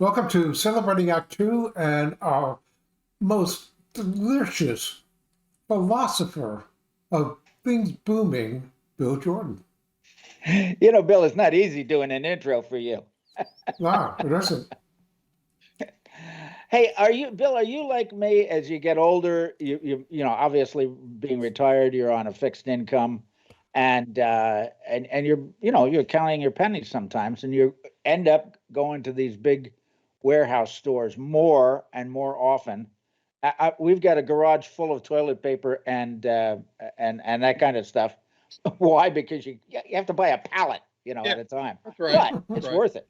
Welcome to Celebrating Act Two and our most delicious philosopher of things booming, Bill Jordan. Bill, it's not easy doing an intro for you. Wow, it isn't. Hey, Bill, are you like me as you get older? Obviously being retired, you're on a fixed income and you're counting your pennies sometimes and you end up going to these big warehouse stores more and more often. We've got a garage full of toilet paper and that kind of stuff. Why? Because you have to buy a pallet, Yeah, at a time. that's right. But That's it's right. worth it.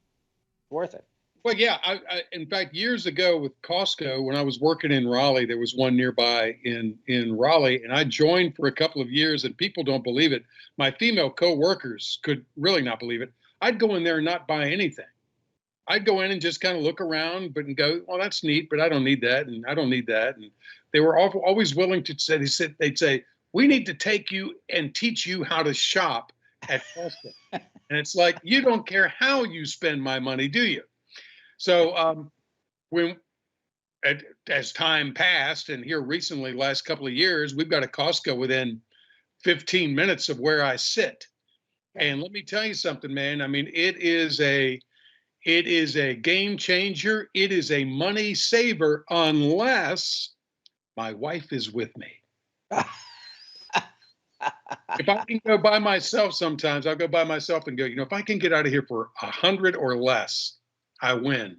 Worth it. Well, yeah. In fact, years ago with Costco, when I was working in Raleigh, there was one nearby in Raleigh, and I joined for a couple of years. And people don't believe it. My female coworkers could really not believe it. I'd go in there and not buy anything. I'd go in and just kind of look around, and go, "Well, that's neat, but I don't need that, and I don't need that." And they were always willing to say. They'd say, "We need to take you and teach you how to shop at Costco." And it's like, you don't care how you spend my money, do you? So when as time passed, and here recently, last couple of years, we've got a Costco within 15 minutes of where I sit. And let me tell you something, man. I mean, it is a game changer. It is a money saver unless my wife is with me. If I can go by myself, sometimes I'll go by myself and go, if I can get out of here for 100 or less, I win.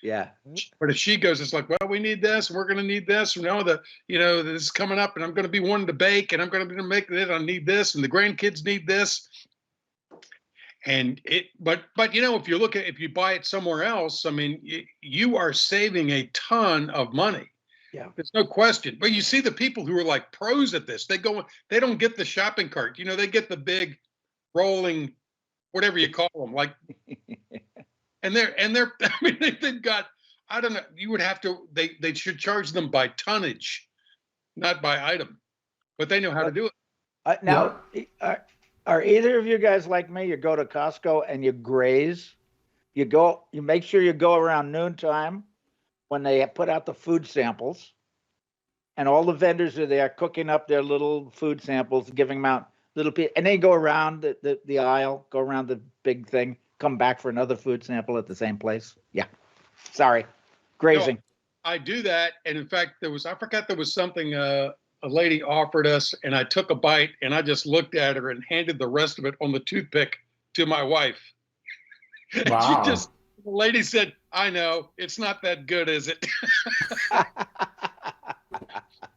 Yeah. But if she goes, it's like, well, we need this, and we're going to need this. This is coming up, and I'm going to be wanting to bake, and I'm going to be making it. I need this, and the grandkids need this. And but if you buy it somewhere else, I mean, you are saving a ton of money. Yeah. There's no question. But you see the people who are like pros at this, they don't get the shopping cart. They get the big rolling, whatever you call them, like, and they're, I mean, they've got, I don't know, you would have to, they should charge them by tonnage, not by item, but they know how to do it. Now, are either of you guys like me? You go to Costco and you graze. You make sure you go around noontime when they put out the food samples, and all the vendors are there cooking up their little food samples, giving them out little pieces, and they go around the aisle, go around the big thing, come back for another food sample at the same place. Yeah. Sorry. Grazing. No, I do that. And in fact, I forgot there was something a lady offered us, and I took a bite and I just looked at her and handed the rest of it on the toothpick to my wife. Wow. The lady said, "I know, it's not that good, is it?"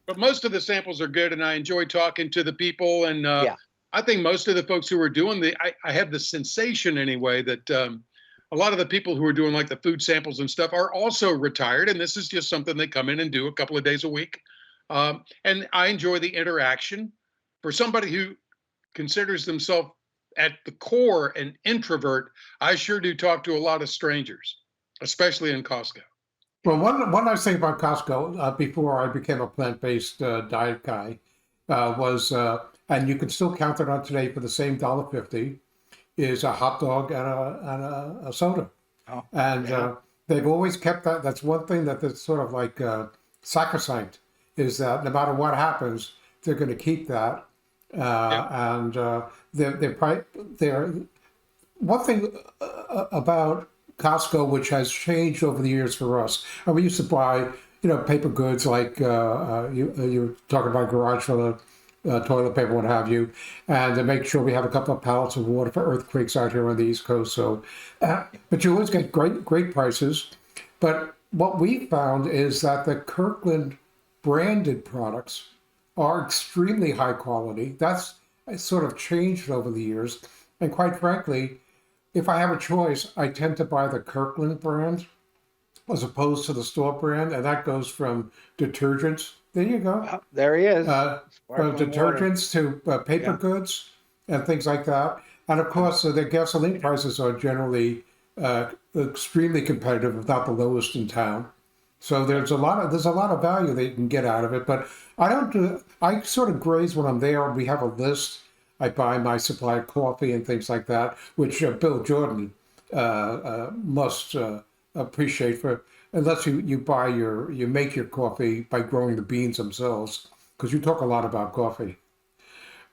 But most of the samples are good, and I enjoy talking to the people. And I think most of the folks who are doing I have the sensation anyway that a lot of the people who are doing like the food samples and stuff are also retired, and this is just something they come in and do a couple of days a week. And I enjoy the interaction. For somebody who considers themselves at the core an introvert, I sure do talk to a lot of strangers, especially in Costco. Well, one nice thing about Costco before I became a plant-based diet guy was, and you can still count it on today for the same $1.50, is a hot dog and a soda. Oh, and yeah. They've always kept that. That's one thing that's sort of like sacrosanct, is that no matter what happens, they're going to keep that. And they're one thing about Costco, which has changed over the years for us. And we used to buy, paper goods like you're talking about garage for the toilet paper, what have you, and to make sure we have a couple of pallets of water for earthquakes out here on the East Coast. So, but you always get great prices. But what we found is that the Kirkland branded products are extremely high quality. That's sort of changed over the years. And quite frankly, if I have a choice, I tend to buy the Kirkland brand as opposed to the store brand. And that goes from detergents. There you go. Oh, there he is. From detergents to paper goods and things like that. And of course, the gasoline prices are generally extremely competitive, if not the lowest in town. So there's a lot of value that you can get out of it. But I sort of graze when I'm there. We have a list. I buy my supply of coffee and things like that, which Bill Jordan must appreciate for unless you make your coffee by growing the beans themselves, because you talk a lot about coffee.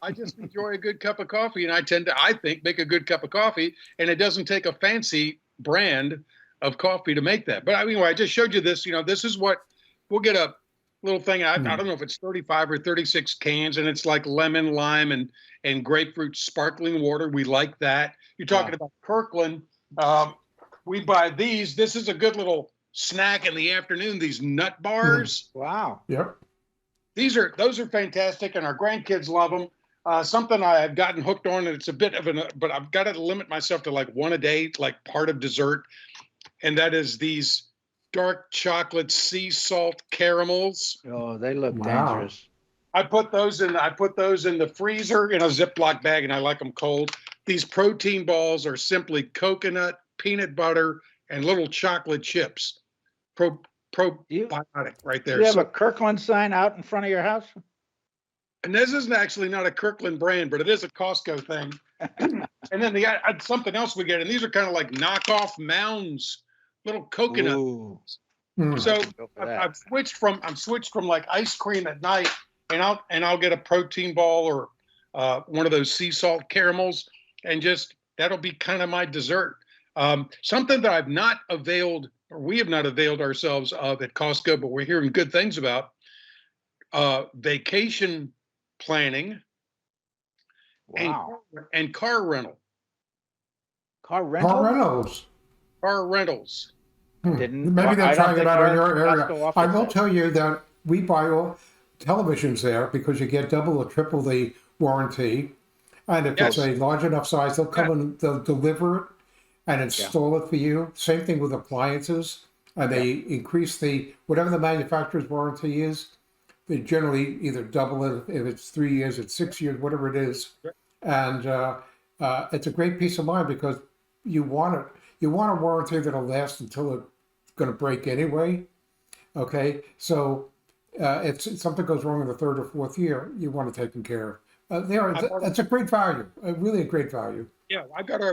I just enjoy a good cup of coffee, and I think, make a good cup of coffee, and it doesn't take a fancy brand of coffee to make that. But I mean, I just showed you this. This is what we'll get a little thing. I Hmm. don't know if it's 35 or 36 cans, and it's like lemon, lime, and grapefruit sparkling water. We like that. You're talking Wow. about Kirkland. Um, we buy these. This is a good little snack in the afternoon. These nut Hmm. bars. Yep. Those are fantastic, and our grandkids love them. Something I've gotten hooked on, and it's a bit of but I've got to limit myself to like one a day, like part of dessert, and that is these dark chocolate sea salt caramels. Oh, they look Wow. dangerous. I put those in the freezer in a Ziploc bag, and I like them cold. These protein balls are simply coconut, peanut butter, and little chocolate chips. Pro Do you Probiotic right do there. you have a So, Kirkland sign out in front of your house? and this isn't actually not a Kirkland brand, but it is a Costco thing. And then something else we get, and these are kind of like knockoff Mounds, little coconut. Ooh, Hmm. So go for I've, that. I've switched from like ice cream at night, and I'll get a protein ball or one of those sea salt caramels, and just that'll be kind of my dessert. Something that I've not availed, or we have not availed ourselves of at Costco, but we're hearing good things about vacation planning and Wow. and car rental, Car Car rental? rentals. car rentals. Maybe they're I don't trying it think out in your area. Costco I offers will that. tell you that we buy all televisions there because you get double or triple the warranty. And if it's Yes, a large enough size, they'll yeah, come and they'll deliver it and Yeah, install it for you. Same thing with appliances. And yeah. they increase whatever the manufacturer's warranty is, they generally either double it if it's 3 years, it's 6 years, whatever it is. And it's a great peace of mind because you want it. You want a warranty that'll last until it's going to break anyway. Okay, so if something goes wrong in the third or fourth year, you want it taken care of. I bought It's a great value, really a great value. Yeah,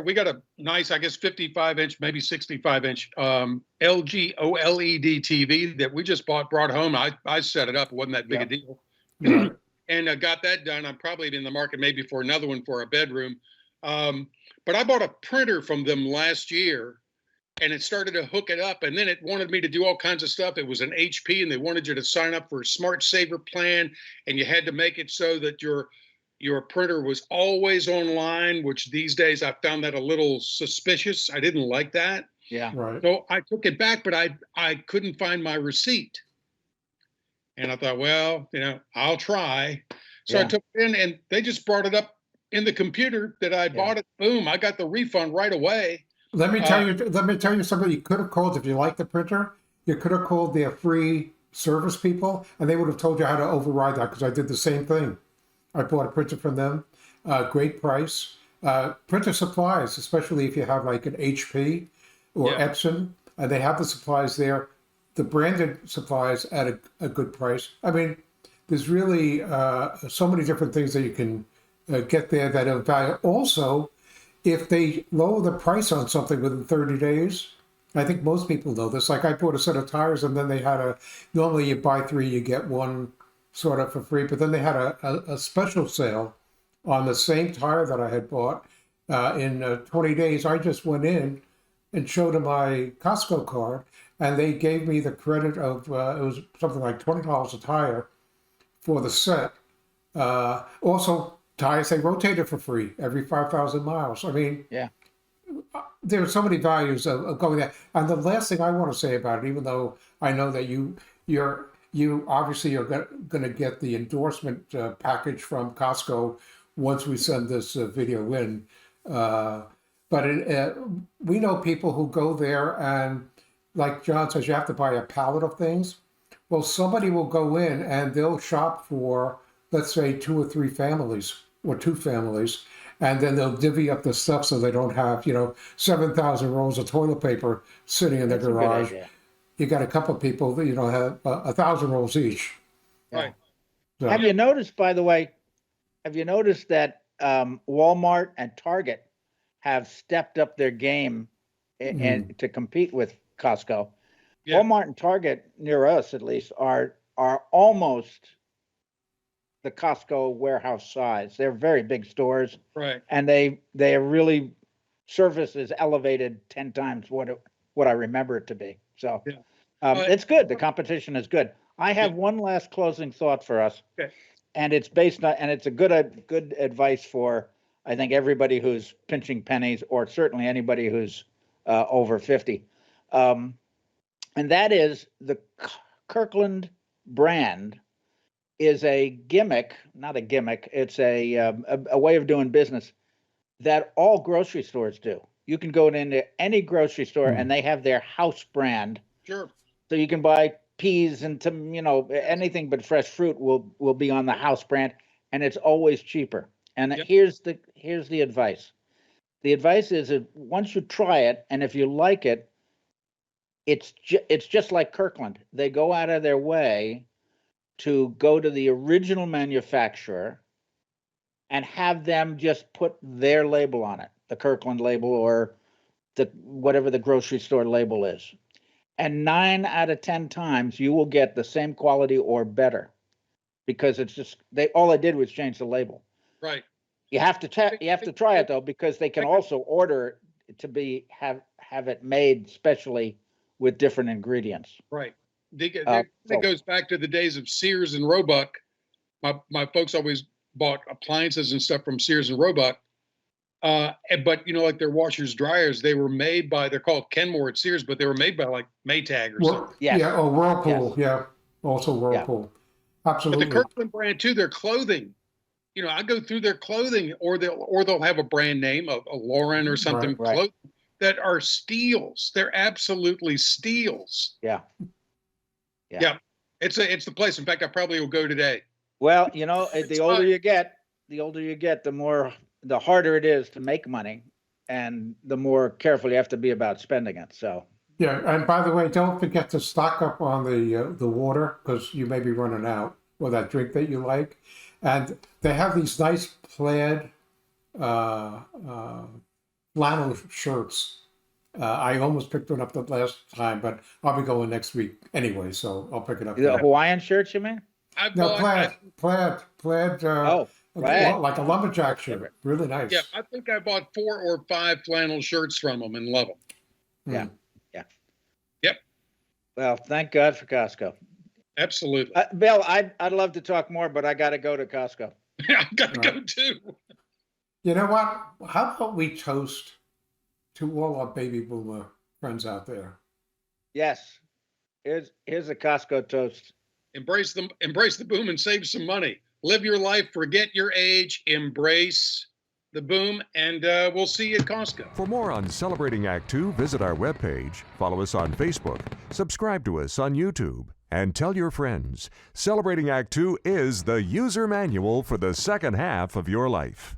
we got a nice, I guess, 55-inch, maybe 65-inch LG OLED TV that we just brought home. I set it up. It wasn't that big a Yeah. deal. Right. And got that done. I'm probably in the market maybe for another one for a bedroom. Um, but I bought a printer from them last year, and it started to hook it up, and then it wanted me to do all kinds of stuff. It was an HP, and they wanted you to sign up for a Smart Saver plan, and you had to make it so that your printer was always online, which these days I found that a little suspicious. I didn't like that. Yeah. Right. So I took it back, but I couldn't find my receipt. And I thought, well, I'll try. So I Yeah. took it in, and they just brought it up in the computer that I Yeah. bought it. Boom, I got the refund right away. Let me Uh, tell you. Let me tell you something. You could have called if you like the printer. You could have called their free service people, and they would have told you how to override that. Because I did the same thing. I bought a printer from them. Great price. Printer supplies, especially if you have like an HP or yeah, Epson, they have the supplies there. The branded supplies at a good price. I mean, there's really so many different things that you can get there that have value. Also, if they lower the price on something within 30 days, I think most people know this. Like I bought a set of tires and then they had normally you buy three, you get one sort of for free, but then they had a special sale on the same tire that I had bought in 20 days. I just went in and showed them my Costco card and they gave me the credit of, it was something like $20 a tire for the set. Also, tires they rotated for free every 5,000 miles. I mean, Yeah. there are so many values of going there. And the last thing I want to say about it, even though I know that you obviously are going to get the endorsement package from Costco once we send this video in. Uh, but we know people who go there and, like John says, you have to buy a pallet of things. Well, somebody will go in and they'll shop for, let's say, two or three families or two families, and then they'll divvy up the stuff so they don't have, 7,000 rolls of toilet paper sitting in their That's a good garage. idea. You got a couple of people that, have 1,000 rolls each. Yeah. right. So, Have you noticed, by the way, that Walmart and Target have stepped up their game mm, and to compete with Costco. Yeah. Walmart and Target near us, at least, are almost the Costco warehouse size. They're very big stores, Right. and they are really service is elevated 10 times what I remember it to be. So Yeah. it's good. The competition is good. I have one last closing thought for us, Okay. and it's based on, and it's a good advice for, I think, everybody who's pinching pennies, or certainly anybody who's over 50. And that is the Kirkland brand is a gimmick, not a gimmick. It's a way of doing business that all grocery stores do. You can go into any grocery store and they have their house brand. Sure. So you can buy peas and anything but fresh fruit will be on the house brand, and it's always cheaper. And here's the advice. The advice is that once you try it, and if you like it, it's just like Kirkland. They go out of their way to go to the original manufacturer and have them just put their label on it, the Kirkland label or whatever the grocery store label is. And 9 out of 10 times you will get the same quality or better, because it's just all they did was change the label. Right. You have to try it though, because they can also order it to have it made specially with different ingredients. Right. It goes back to the days of Sears and Roebuck. My folks always bought appliances and stuff from Sears and Roebuck. But like their washers, dryers, they're called Kenmore at Sears, but they were made by like Maytag or something. Yes. Yeah, or Whirlpool. Yes. Yeah, also Whirlpool. Yeah. Absolutely. But the Kirkland brand too, their clothing. I go through their clothing, or they'll have a brand name, a Lauren or something, right. clothing that are steals. They're absolutely steals. Yeah. It's the place. In fact, I probably will go today. Well, the older you get, the harder it is to make money, and the more careful you have to be about spending it. So. Yeah, and by the way, don't forget to stock up on the water, because you may be running out, or that drink that you like. And they have these nice plaid flannel shirts. I almost picked one up the last time, but I'll be going next week anyway, so I'll pick it up. The Hawaiian shirts, you mean? Plaid. Right. Like a lumberjack shirt. Really nice. Yeah, I think I bought 4 or 5 flannel shirts from them and love them. Yeah. Yep. Well, thank God for Costco. Absolutely. Bill, I'd love to talk more, but I got to go to Costco. I've got to go too. You know what? How about we toast to all our baby boomer friends out there? Yes. Here's a Costco toast. Embrace the boom and save some money. Live your life, forget your age, embrace the boom, and we'll see you at Costco. For more on Celebrating Act Two, visit our webpage, follow us on Facebook, subscribe to us on YouTube, and tell your friends. Celebrating Act Two is the user manual for the second half of your life.